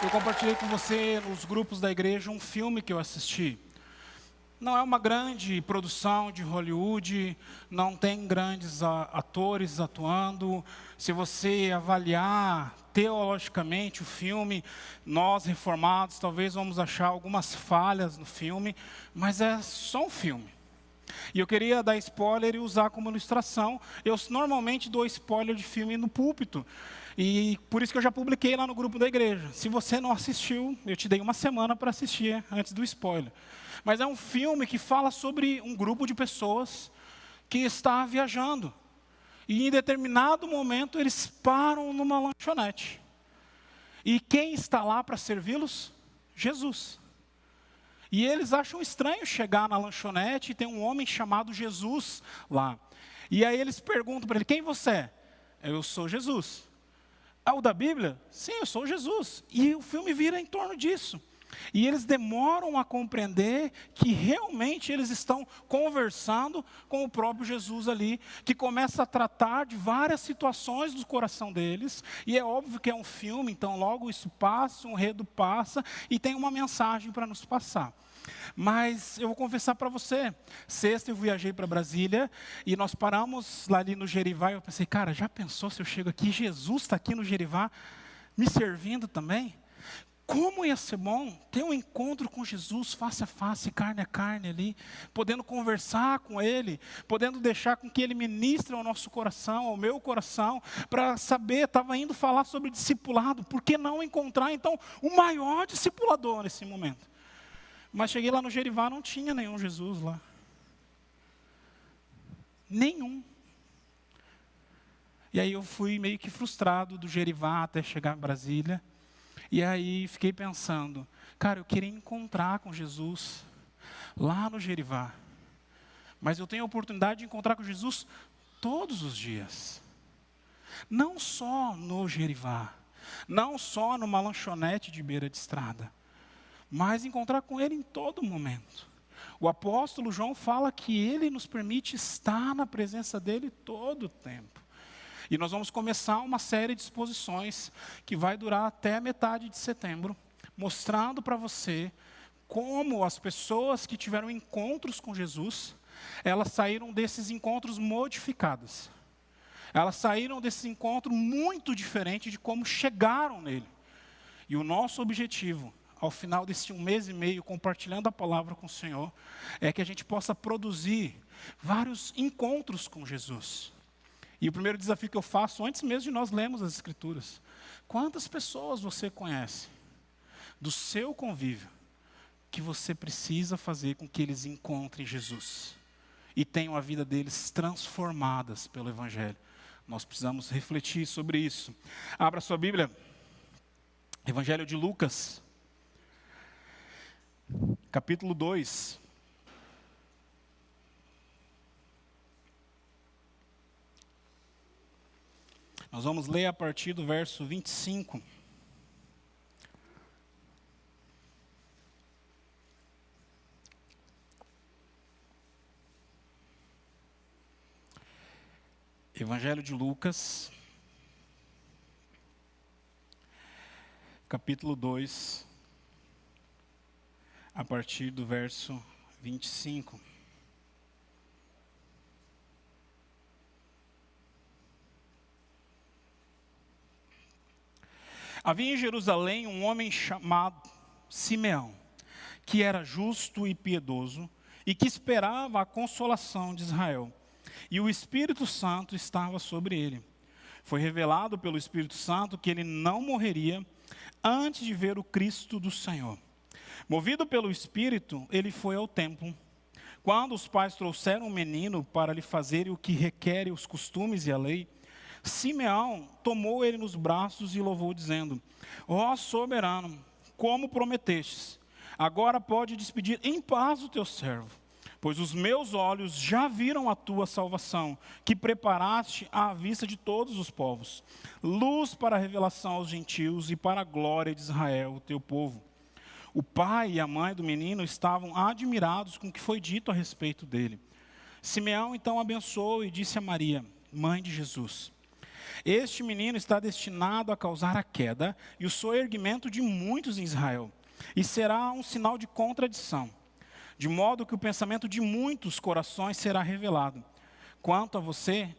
Eu compartilhei com você nos grupos da igreja um filme que eu assisti. Não é uma grande produção de Hollywood, não tem grandes atores atuando. Se você avaliar teologicamente o filme, nós reformados talvez vamos achar algumas falhas no filme, mas é só um filme. E eu queria dar spoiler e usar como ilustração. Eu normalmente dou spoiler de filme no púlpito. E por isso que eu já publiquei lá no grupo da igreja. Se você não assistiu, eu te dei uma semana para assistir antes do spoiler. Mas é um filme que fala sobre um grupo de pessoas que está viajando. E em determinado momento eles param numa lanchonete. E quem está lá para servi-los? Jesus. E eles acham estranho chegar na lanchonete e tem um homem chamado Jesus lá. E aí eles perguntam para ele, quem você é? Eu sou Jesus. Ah, o da Bíblia? Sim, eu sou Jesus. E o filme vira em torno disso. E eles demoram a compreender que realmente eles estão conversando com o próprio Jesus ali, que começa a tratar de várias situações do coração deles. E é óbvio que é um filme, então logo isso passa, um enredo passa e tem uma mensagem para nos passar. Mas eu vou confessar para você, sexta eu viajei para Brasília e nós paramos lá ali no Gerivá e eu pensei, cara, já pensou se eu chego aqui, Jesus está aqui no Gerivá me servindo também? Como ia ser bom ter um encontro com Jesus face a face, carne a carne ali, podendo conversar com Ele, podendo deixar com que Ele ministre ao nosso coração, ao meu coração, para saber, estava indo falar sobre discipulado, por que não encontrar então o maior discipulador nesse momento? Mas cheguei lá no Gerivá, não tinha nenhum Jesus lá. Nenhum. E aí eu fui meio que frustrado do Gerivá até chegar em Brasília. E aí fiquei pensando, cara, eu queria encontrar com Jesus lá no Gerivá. Mas eu tenho a oportunidade de encontrar com Jesus todos os dias. Não só no Gerivá, não só numa lanchonete de beira de estrada, mas encontrar com Ele em todo momento. O apóstolo João fala que Ele nos permite estar na presença dEle todo o tempo. E nós vamos começar uma série de exposições que vai durar até a metade de setembro, mostrando para você como as pessoas que tiveram encontros com Jesus, elas saíram desses encontros modificadas. Elas saíram desse encontro muito diferente de como chegaram nele. E o nosso objetivo, ao final desse 1 mês e meio, compartilhando a palavra com o Senhor, é que a gente possa produzir vários encontros com Jesus. E o primeiro desafio que eu faço, antes mesmo de nós lermos as Escrituras, quantas pessoas você conhece do seu convívio que você precisa fazer com que eles encontrem Jesus e tenham a vida deles transformadas pelo Evangelho? Nós precisamos refletir sobre isso. Abra sua Bíblia, Evangelho de Lucas, capítulo 2. Nós vamos ler a partir do verso 25. Evangelho de Lucas, capítulo 2, a partir do verso 25. Havia em Jerusalém um homem chamado Simeão, que era justo e piedoso, e que esperava a consolação de Israel. E o Espírito Santo estava sobre ele. Foi revelado pelo Espírito Santo que ele não morreria antes de ver o Cristo do Senhor. Movido pelo Espírito, ele foi ao templo. Quando os pais trouxeram o menino para lhe fazer o que requerem os costumes e a lei, Simeão tomou ele nos braços e louvou, dizendo: Ó soberano, como prometestes, agora pode despedir em paz o teu servo, pois os meus olhos já viram a tua salvação, que preparaste à vista de todos os povos, luz para a revelação aos gentios e para a glória de Israel, o teu povo. O pai e a mãe do menino estavam admirados com o que foi dito a respeito dele. Simeão então abençoou e disse a Maria, mãe de Jesus: Este menino está destinado a causar a queda e o soerguimento de muitos em Israel, e será um sinal de contradição, de modo que o pensamento de muitos corações será revelado. Quanto a você,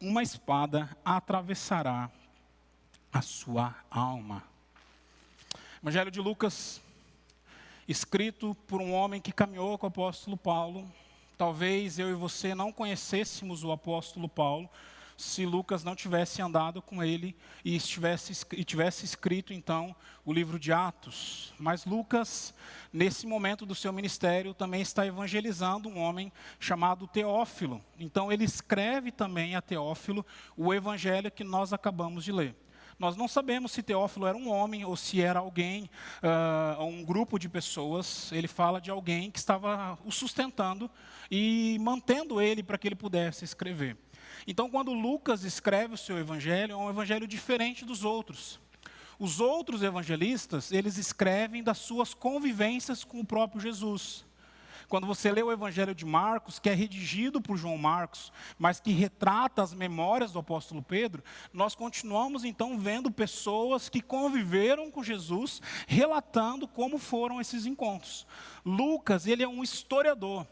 uma espada atravessará a sua alma. Evangelho de Lucas, escrito por um homem que caminhou com o apóstolo Paulo. Talvez eu e você não conhecêssemos o apóstolo Paulo se Lucas não tivesse andado com ele e tivesse escrito então o livro de Atos. Mas Lucas, nesse momento do seu ministério, também está evangelizando um homem chamado Teófilo. Então ele escreve também a Teófilo o evangelho que nós acabamos de ler. Nós não sabemos se Teófilo era um homem ou se era alguém, um grupo de pessoas. Ele fala de alguém que estava o sustentando e mantendo ele para que ele pudesse escrever. Então, quando Lucas escreve o seu evangelho, é um evangelho diferente dos outros. Os outros evangelistas, eles escrevem das suas convivências com o próprio Jesus. Quando você lê o evangelho de Marcos, que é redigido por João Marcos, mas que retrata as memórias do apóstolo Pedro, nós continuamos então vendo pessoas que conviveram com Jesus, relatando como foram esses encontros. Lucas, ele é um historiador.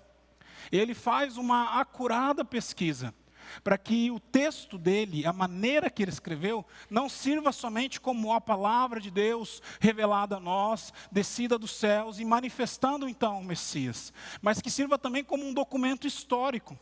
Ele faz uma acurada pesquisa, para que o texto dele, a maneira que ele escreveu, não sirva somente como a palavra de Deus revelada a nós, descida dos céus e manifestando então o Messias, mas que sirva também como um documento histórico,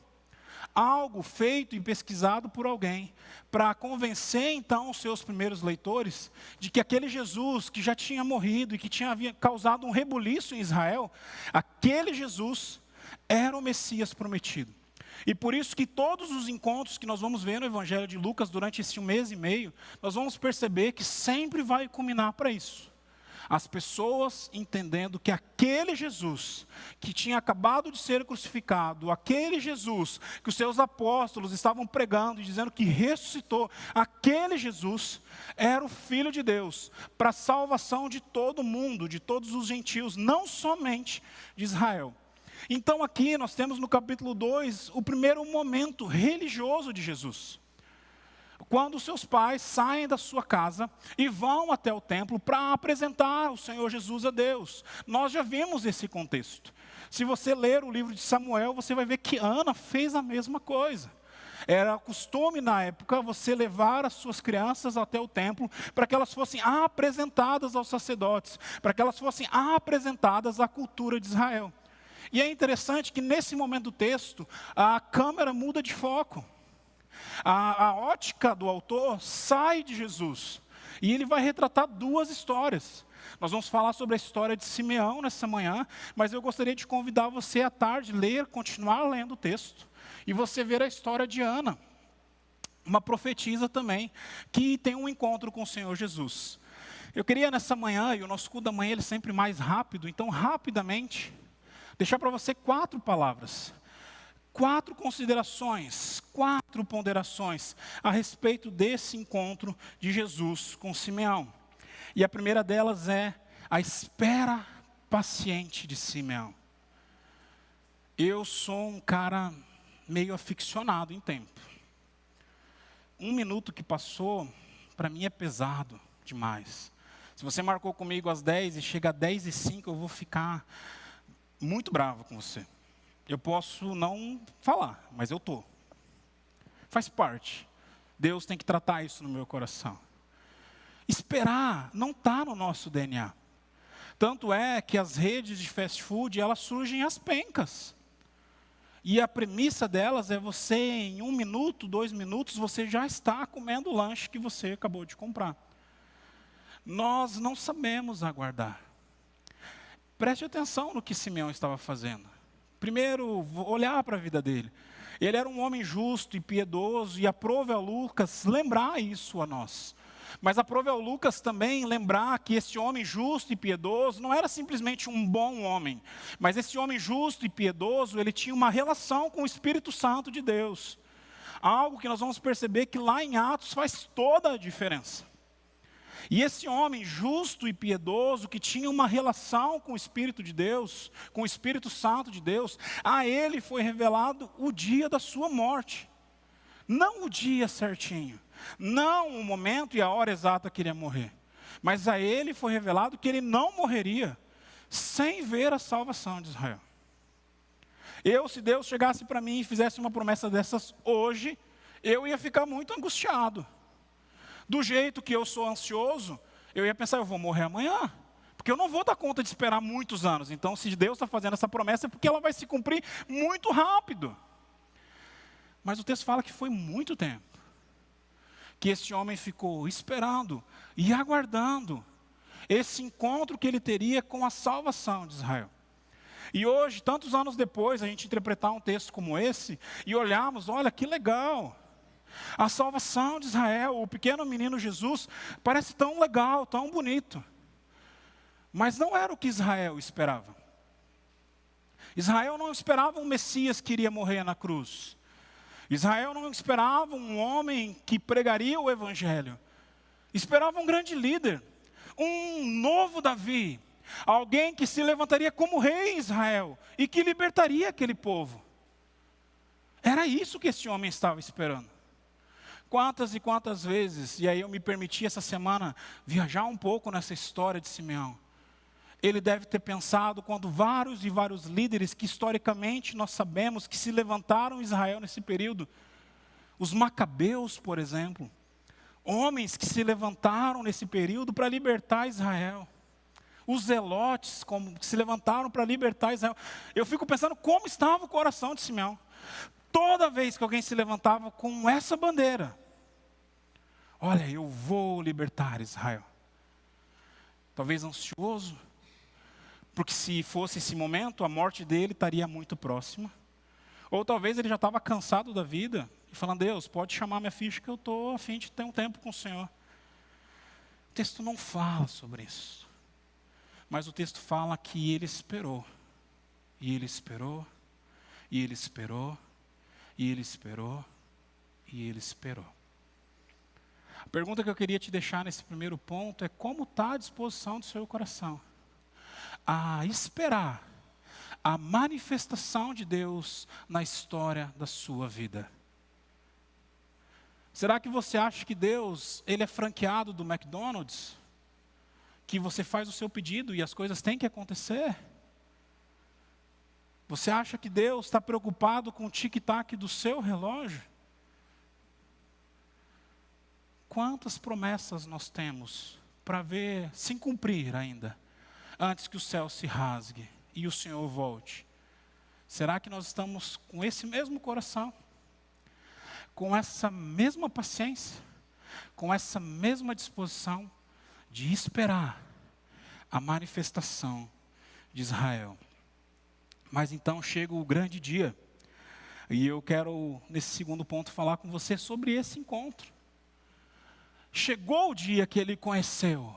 algo feito e pesquisado por alguém, para convencer então os seus primeiros leitores de que aquele Jesus que já tinha morrido e que havia causado um rebuliço em Israel, aquele Jesus era o Messias prometido. E por isso que todos os encontros que nós vamos ver no Evangelho de Lucas durante esse 1 mês e meio, nós vamos perceber que sempre vai culminar para isso. As pessoas entendendo que aquele Jesus que tinha acabado de ser crucificado, aquele Jesus que os seus apóstolos estavam pregando e dizendo que ressuscitou, aquele Jesus era o Filho de Deus para a salvação de todo mundo, de todos os gentios, não somente de Israel. Então aqui nós temos no capítulo 2 o primeiro momento religioso de Jesus. Quando seus pais saem da sua casa e vão até o templo para apresentar o Senhor Jesus a Deus. Nós já vimos esse contexto. Se você ler o livro de Samuel, você vai ver que Ana fez a mesma coisa. Era costume na época você levar as suas crianças até o templo para que elas fossem apresentadas aos sacerdotes, para que elas fossem apresentadas à cultura de Israel. E é interessante que nesse momento do texto, a câmera muda de foco. A ótica do autor sai de Jesus. E ele vai retratar duas histórias. Nós vamos falar sobre a história de Simeão nessa manhã, mas eu gostaria de convidar você à tarde, continuar lendo o texto, e você ver a história de Ana, uma profetisa também, que tem um encontro com o Senhor Jesus. Eu queria nessa manhã, e o nosso culto da manhã ele é sempre mais rápido, então rapidamente, deixar para você 4 palavras, 4 considerações, 4 ponderações a respeito desse encontro de Jesus com Simeão. E a primeira delas é a espera paciente de Simeão. Eu sou um cara meio aficionado em tempo. 1 minuto que passou, para mim é pesado demais. Se você marcou comigo às 10 e chega a 10:05, eu vou ficar muito bravo com você. Eu posso não falar, mas eu estou. Faz parte. Deus tem que tratar isso no meu coração. Esperar não está no nosso DNA. Tanto é que as redes de fast food, elas surgem às pencas. E a premissa delas é você, em 1 minuto, 2 minutos, você já está comendo o lanche que você acabou de comprar. Nós não sabemos aguardar. Preste atenção no que Simeão estava fazendo. Primeiro, olhar para a vida dele. Ele era um homem justo e piedoso, e aprove ao Lucas lembrar isso a nós. Mas aprove ao Lucas também lembrar que esse homem justo e piedoso não era simplesmente um bom homem, mas esse homem justo e piedoso, ele tinha uma relação com o Espírito Santo de Deus. Algo que nós vamos perceber que lá em Atos faz toda a diferença. E esse homem justo e piedoso, que tinha uma relação com o Espírito de Deus, com o Espírito Santo de Deus, a ele foi revelado o dia da sua morte. Não o dia certinho, não o momento e a hora exata que ele ia morrer. Mas a ele foi revelado que ele não morreria sem ver a salvação de Israel. Se Deus chegasse para mim e fizesse uma promessa dessas hoje, eu ia ficar muito angustiado. Do jeito que eu sou ansioso, eu ia pensar, eu vou morrer amanhã. Porque eu não vou dar conta de esperar muitos anos. Então, se Deus está fazendo essa promessa, é porque ela vai se cumprir muito rápido. Mas o texto fala que foi muito tempo que esse homem ficou esperando e aguardando esse encontro que ele teria com a salvação de Israel. E hoje, tantos anos depois, a gente interpretar um texto como esse e olharmos, olha que legal. A salvação de Israel, o pequeno menino Jesus, parece tão legal, tão bonito. Mas não era o que Israel esperava. Israel não esperava um Messias que iria morrer na cruz. Israel não esperava um homem que pregaria o Evangelho. Esperava um grande líder, um novo Davi, alguém que se levantaria como rei em Israel e que libertaria aquele povo. Era isso que esse homem estava esperando. Quantas e quantas vezes, e aí eu me permiti essa semana viajar um pouco nessa história de Simeão. Ele deve ter pensado quando vários e vários líderes que historicamente nós sabemos que se levantaram em Israel nesse período. Os macabeus, por exemplo. Homens que se levantaram nesse período para libertar Israel. Os zelotes que se levantaram para libertar Israel. Eu fico pensando como estava o coração de Simeão. Toda vez que alguém se levantava com essa bandeira. Olha, eu vou libertar Israel. Talvez ansioso. Porque se fosse esse momento, a morte dele estaria muito próxima. Ou talvez ele já estava cansado da vida. E falando, Deus, pode chamar minha ficha que eu estou a fim de ter um tempo com o Senhor. O texto não fala sobre isso. Mas o texto fala que ele esperou. E ele esperou. E ele esperou. E ele esperou. E ele esperou. A pergunta que eu queria te deixar nesse primeiro ponto é como está a disposição do seu coração a esperar a manifestação de Deus na história da sua vida. Será que você acha que Deus, ele é franqueado do McDonald's? Que você faz o seu pedido e as coisas têm que acontecer? Você acha que Deus está preocupado com o tic-tac do seu relógio? Quantas promessas nós temos para ver se cumprir ainda, antes que o céu se rasgue e o Senhor volte? Será que nós estamos com esse mesmo coração? Com essa mesma paciência? Com essa mesma disposição de esperar a manifestação de Israel? Mas então chega o grande dia. E eu quero, nesse segundo ponto, falar com você sobre esse encontro. Chegou o dia que ele conheceu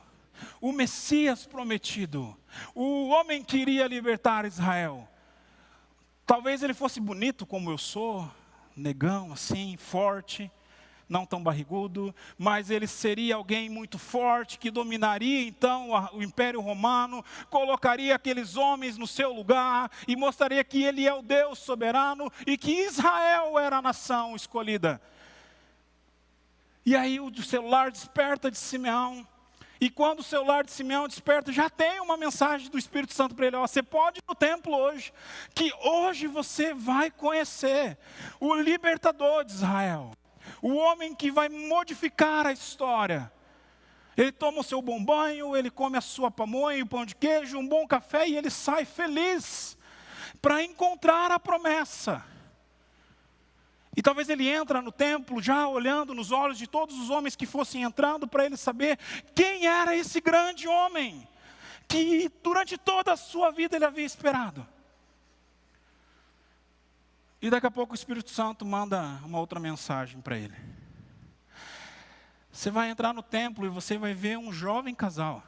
o Messias prometido, o homem que iria libertar Israel. Talvez ele fosse bonito como eu sou, negão assim, forte, não tão barrigudo, mas ele seria alguém muito forte, que dominaria então o Império Romano, colocaria aqueles homens no seu lugar, e mostraria que ele é o Deus soberano, e que Israel era a nação escolhida. E aí o celular desperta de Simeão. E quando o celular de Simeão desperta, já tem uma mensagem do Espírito Santo para ele. Ó, você pode ir no templo hoje, que hoje você vai conhecer o libertador de Israel. O homem que vai modificar a história. Ele toma o seu bom banho, ele come a sua pamonha, o pão de queijo, um bom café, e ele sai feliz para encontrar a promessa. E talvez ele entra no templo já olhando nos olhos de todos os homens que fossem entrando, para ele saber quem era esse grande homem que durante toda a sua vida ele havia esperado. E daqui a pouco o Espírito Santo manda uma outra mensagem para ele. Você vai entrar no templo e você vai ver um jovem casal.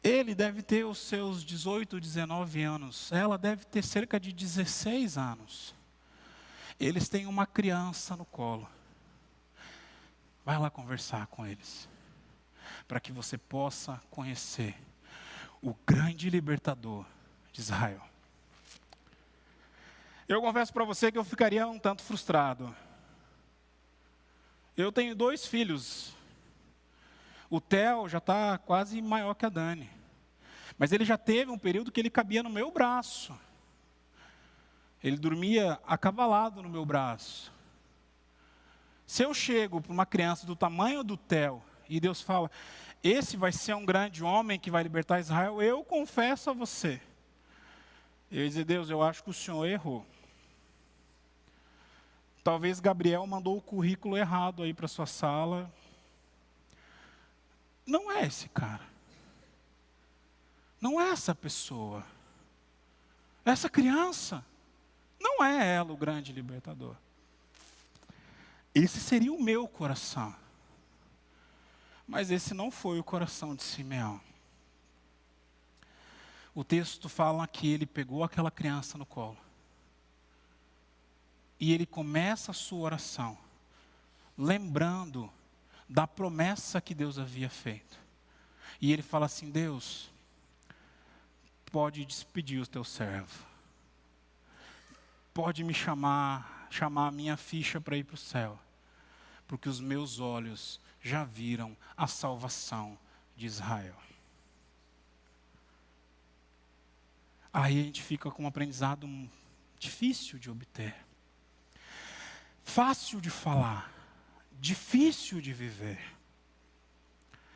Ele deve ter os seus 18, 19 anos. Ela deve ter cerca de 16 anos. Eles têm uma criança no colo. Vai lá conversar com eles, para que você possa conhecer o grande libertador de Israel. Eu confesso para você que eu ficaria um tanto frustrado. Eu tenho 2 filhos. O Theo já está quase maior que a Dani. Mas ele já teve um período que ele cabia no meu braço. Ele dormia acavalado no meu braço. Se eu chego para uma criança do tamanho do Theo, e Deus fala, esse vai ser um grande homem que vai libertar Israel, eu confesso a você. Eu ia dizer, Deus, eu acho que o Senhor errou. Talvez Gabriel mandou o currículo errado aí para sua sala. Não é esse cara. Não é essa pessoa. Essa criança. Não é ela o grande libertador. Esse seria o meu coração. Mas esse não foi o coração de Simeão. O texto fala que ele pegou aquela criança no colo. E ele começa a sua oração, lembrando da promessa que Deus havia feito. E ele fala assim, Deus, pode despedir o teu servo. Pode me chamar a minha ficha para ir para o céu. Porque os meus olhos já viram a salvação de Israel. Aí a gente fica com um aprendizado difícil de obter. Fácil de falar, difícil de viver.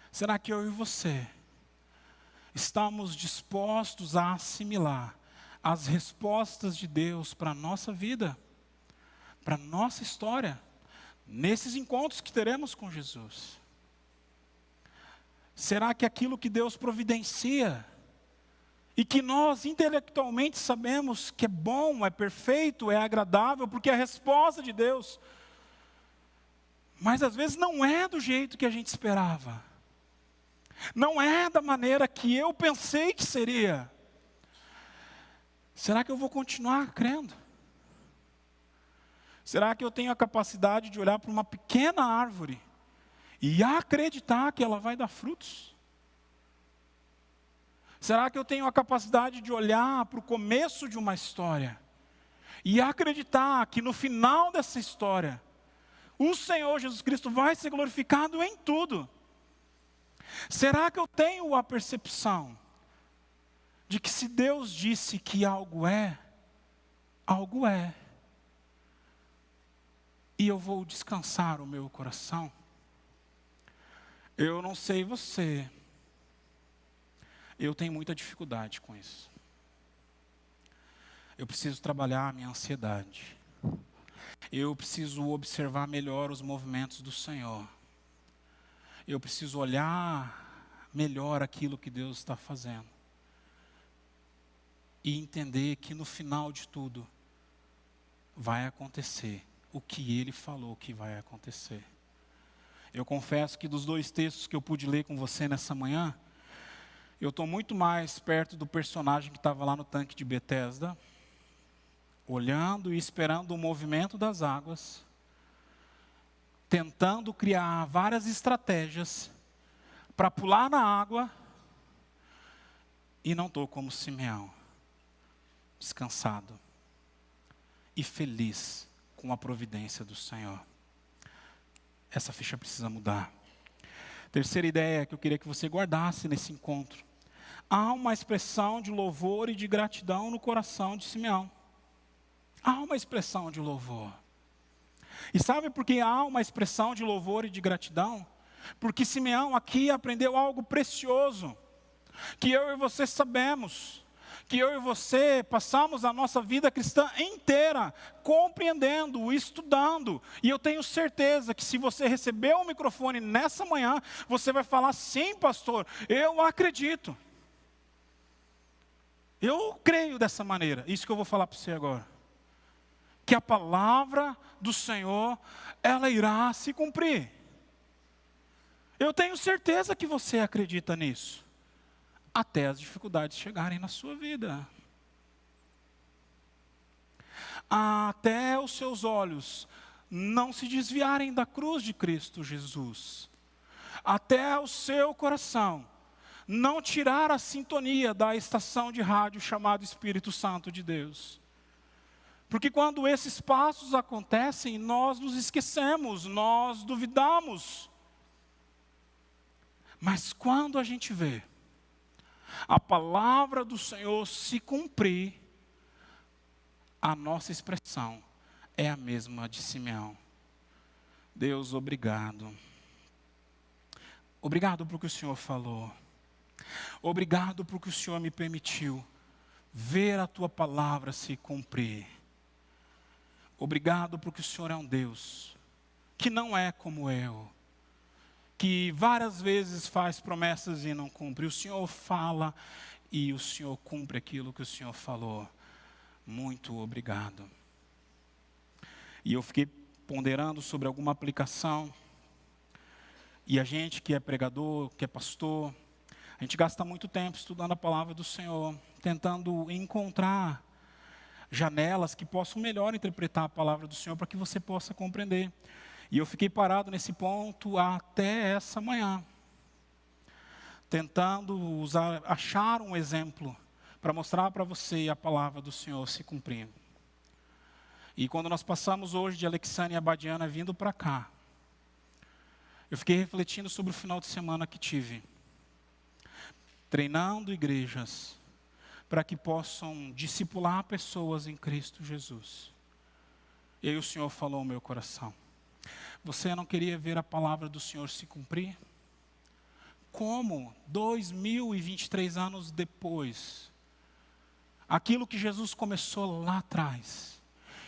Será que eu e você estamos dispostos a assimilar as respostas de Deus para a nossa vida, para a nossa história, nesses encontros que teremos com Jesus? Será que aquilo que Deus providencia e que nós intelectualmente sabemos que é bom, é perfeito, é agradável, porque é a resposta de Deus, mas às vezes não é do jeito que a gente esperava, não é da maneira que eu pensei que seria, será que eu vou continuar crendo? Será que eu tenho a capacidade de olhar para uma pequena árvore e acreditar que ela vai dar frutos? Será que eu tenho a capacidade de olhar para o começo de uma história e acreditar que no final dessa história, o Senhor Jesus Cristo vai ser glorificado em tudo? Será que eu tenho a percepção de que se Deus disse que algo é, algo é? E eu vou descansar o meu coração? Eu não sei você, eu tenho muita dificuldade com isso. Eu preciso trabalhar a minha ansiedade. Eu preciso observar melhor os movimentos do Senhor. Eu preciso olhar melhor aquilo que Deus está fazendo. E entender que no final de tudo, vai acontecer o que Ele falou que vai acontecer. Eu confesso que dos 2 textos que eu pude ler com você nessa manhã, eu estou muito mais perto do personagem que estava lá no tanque de Betesda, olhando e esperando o movimento das águas, tentando criar várias estratégias para pular na água, e não estou como Simeão, descansado e feliz com a providência do Senhor. Essa ficha precisa mudar. Terceira ideia que eu queria que você guardasse nesse encontro. Há uma expressão de louvor e de gratidão no coração de Simeão. Há uma expressão de louvor. E sabe por que há uma expressão de louvor e de gratidão? Porque Simeão aqui aprendeu algo precioso, que eu e você sabemos, que eu e você passamos a nossa vida cristã inteira compreendendo, estudando. E eu tenho certeza que se você receber o microfone nessa manhã, você vai falar, sim, pastor, eu acredito. Eu creio dessa maneira, isso que eu vou falar para você agora. Que a palavra do Senhor, ela irá se cumprir. Eu tenho certeza que você acredita nisso. Até as dificuldades chegarem na sua vida. Até os seus olhos não se desviarem da cruz de Cristo Jesus. Até o seu coração não tirar a sintonia da estação de rádio chamada Espírito Santo de Deus. Porque quando esses passos acontecem, nós nos esquecemos, nós duvidamos. Mas quando a gente vê a palavra do Senhor se cumprir, a nossa expressão é a mesma de Simeão. Deus, obrigado. Obrigado por que o Senhor falou. Obrigado por que o Senhor me permitiu ver a tua palavra se cumprir. Obrigado porque o Senhor é um Deus que não é como eu, que várias vezes faz promessas e não cumpre. O Senhor fala e o Senhor cumpre aquilo que o Senhor falou. Muito obrigado. E eu fiquei ponderando sobre alguma aplicação. E a gente que é pregador, que é pastor, a gente gasta muito tempo estudando a palavra do Senhor, tentando encontrar janelas que possam melhor interpretar a palavra do Senhor para que você possa compreender. E eu fiquei parado nesse ponto até essa manhã, tentando achar um exemplo para mostrar para você a palavra do Senhor se cumprindo. E quando nós passamos hoje de Alexandria e Abadiana vindo para cá, eu fiquei refletindo sobre o final de semana que tive, treinando igrejas para que possam discipular pessoas em Cristo Jesus. E aí o Senhor falou ao meu coração: você não queria ver a palavra do Senhor se cumprir? Como 2023 anos depois, aquilo que Jesus começou lá atrás,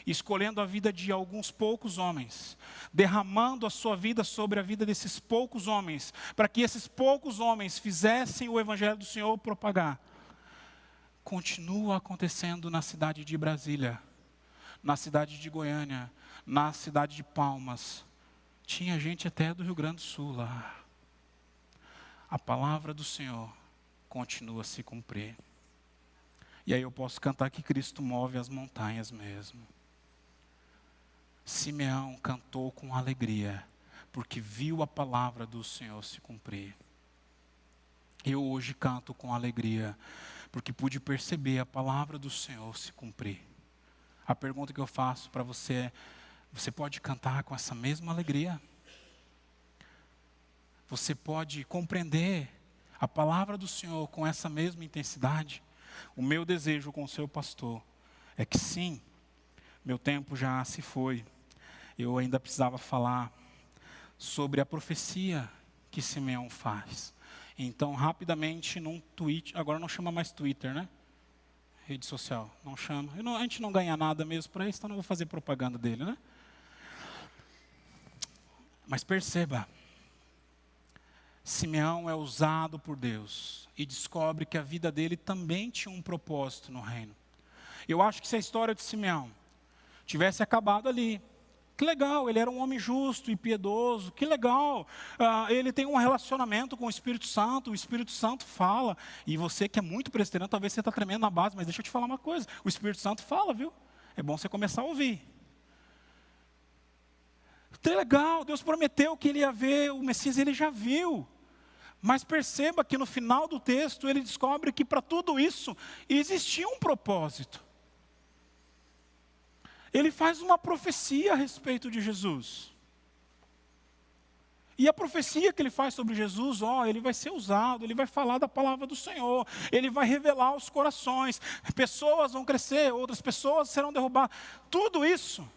escolhendo a vida de alguns poucos homens, derramando a sua vida sobre a vida desses poucos homens, para que esses poucos homens fizessem o evangelho do Senhor propagar, continua acontecendo na cidade de Brasília, na cidade de Goiânia, na cidade de Palmas. Tinha gente até do Rio Grande do Sul lá. A palavra do Senhor continua a se cumprir. E aí eu posso cantar que Cristo move as montanhas mesmo. Simeão cantou com alegria, porque viu a palavra do Senhor se cumprir. Eu hoje canto com alegria, porque pude perceber a palavra do Senhor se cumprir. A pergunta que eu faço para você é: você pode cantar com essa mesma alegria? Você pode compreender a palavra do Senhor com essa mesma intensidade? O meu desejo com o seu pastor é que sim, meu tempo já se foi. Eu ainda precisava falar sobre a profecia que Simeão faz. Então, rapidamente, num tweet, agora não chama mais Twitter, né? Rede social, não chama. A gente não ganha nada mesmo para isso, então não vou fazer propaganda dele, né? Mas perceba, Simeão é usado por Deus e descobre que a vida dele também tinha um propósito no reino. Eu acho que se a história de Simeão tivesse acabado ali, que legal, ele era um homem justo e piedoso, que legal, ele tem um relacionamento com o Espírito Santo fala, e você que é muito presbiteriano, talvez você está tremendo na base, mas deixa eu te falar uma coisa, o Espírito Santo fala, viu? É bom você começar a ouvir. Que legal, Deus prometeu que ele ia ver o Messias, ele já viu. Mas perceba que no final do texto ele descobre que para tudo isso existia um propósito. Ele faz uma profecia a respeito de Jesus. E a profecia que ele faz sobre Jesus, ele vai ser usado, ele vai falar da palavra do Senhor, ele vai revelar os corações, pessoas vão crescer, outras pessoas serão derrubadas. Tudo isso,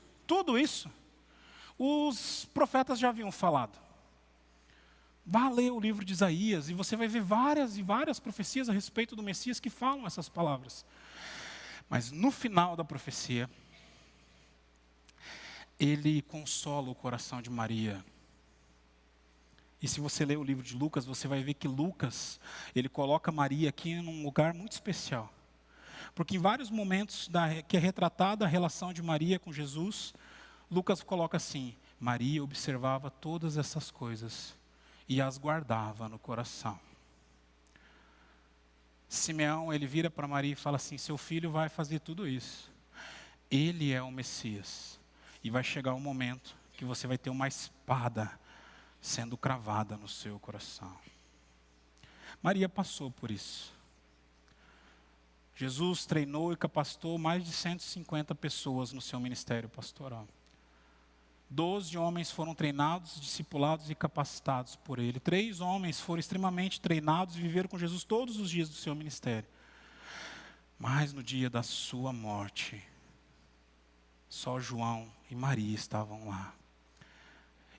os profetas já haviam falado. Vá ler o livro de Isaías e você vai ver várias e várias profecias a respeito do Messias que falam essas palavras. Mas no final da profecia, ele consola o coração de Maria. E se você ler o livro de Lucas, você vai ver que Lucas, ele coloca Maria aqui num lugar muito especial. Porque em vários momentos que é retratada a relação de Maria com Jesus, Lucas coloca assim: Maria observava todas essas coisas e as guardava no coração. Simeão, ele vira para Maria e fala assim: seu filho vai fazer tudo isso. Ele é o Messias. E vai chegar um momento que você vai ter uma espada sendo cravada no seu coração. Maria passou por isso. Jesus treinou e capacitou mais de 150 pessoas no seu ministério pastoral. 12 homens foram treinados, discipulados e capacitados por ele. 3 homens foram extremamente treinados e viveram com Jesus todos os dias do seu ministério. Mas no dia da sua morte, só João e Maria estavam lá.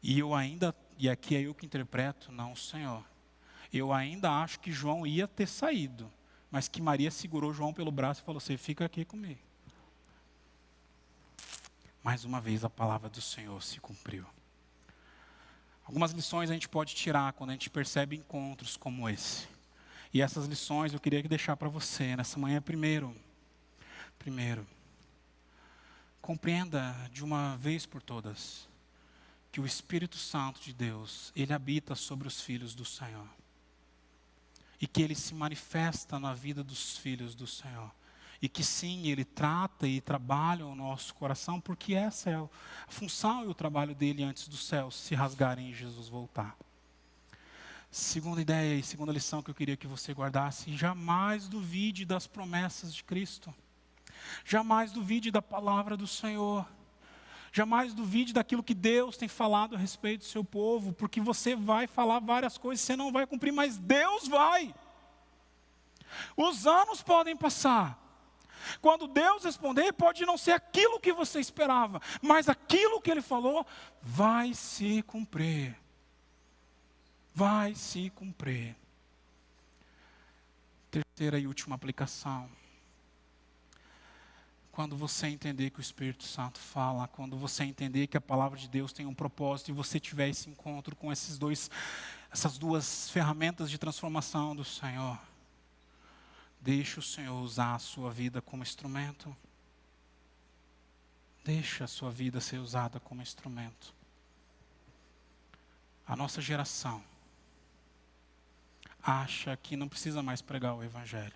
E aqui é eu que interpreto, não o Senhor. Eu ainda acho que João ia ter saído, mas que Maria segurou João pelo braço e falou: você fica aqui comigo. Mais uma vez a palavra do Senhor se cumpriu. Algumas lições a gente pode tirar quando a gente percebe encontros como esse. E essas lições eu queria deixar para você nessa manhã. Primeiro, compreenda de uma vez por todas que o Espírito Santo de Deus, ele habita sobre os filhos do Senhor. E que ele se manifesta na vida dos filhos do Senhor. E que sim, ele trata e trabalha o nosso coração, porque essa é a função e o trabalho dele antes dos céus se rasgarem e Jesus voltar. Segunda ideia e segunda lição que eu queria que você guardasse: jamais duvide das promessas de Cristo. Jamais duvide da palavra do Senhor. Jamais duvide daquilo que Deus tem falado a respeito do seu povo, porque você vai falar várias coisas, você não vai cumprir, mas Deus vai. Os anos podem passar. Quando Deus responder, pode não ser aquilo que você esperava, mas aquilo que Ele falou vai se cumprir. Vai se cumprir. Terceira e última aplicação. Quando você entender que o Espírito Santo fala, quando você entender que a palavra de Deus tem um propósito e você tiver esse encontro com essas duas ferramentas de transformação do Senhor, deixe o Senhor usar a sua vida como instrumento. Deixe a sua vida ser usada como instrumento. A nossa geração acha que não precisa mais pregar o Evangelho.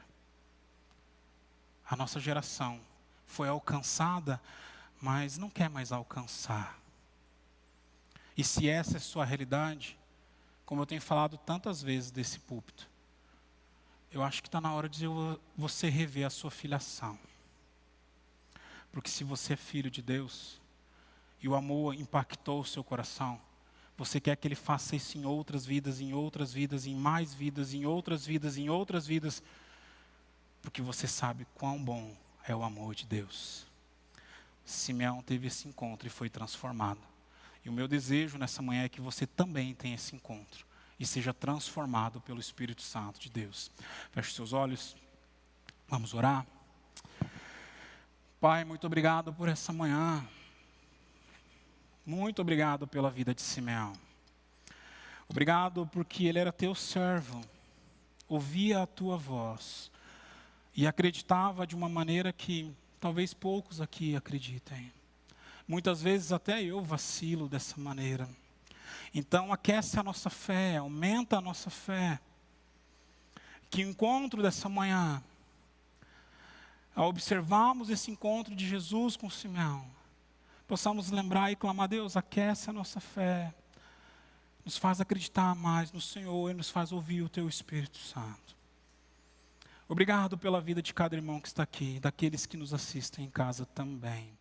A nossa geração foi alcançada, mas não quer mais alcançar. E se essa é a sua realidade, como eu tenho falado tantas vezes desse púlpito, eu acho que está na hora de você rever a sua filiação. Porque se você é filho de Deus, e o amor impactou o seu coração, você quer que Ele faça isso em outras vidas, em outras vidas, em mais vidas, em outras vidas, em outras vidas, porque você sabe quão bom é o amor de Deus. Simeão teve esse encontro e foi transformado. E o meu desejo nessa manhã é que você também tenha esse encontro e seja transformado pelo Espírito Santo de Deus. Feche seus olhos, vamos orar. Pai, muito obrigado por essa manhã. Muito obrigado pela vida de Simeão. Obrigado porque ele era teu servo, ouvia a tua voz e acreditava de uma maneira que talvez poucos aqui acreditem. Muitas vezes até eu vacilo dessa maneira. Então aquece a nossa fé, aumenta a nossa fé. Que o encontro dessa manhã, ao observarmos esse encontro de Jesus com Simeão, possamos lembrar e clamar: Deus, aquece a nossa fé, nos faz acreditar mais no Senhor e nos faz ouvir o Teu Espírito Santo. Obrigado pela vida de cada irmão que está aqui, daqueles que nos assistem em casa também.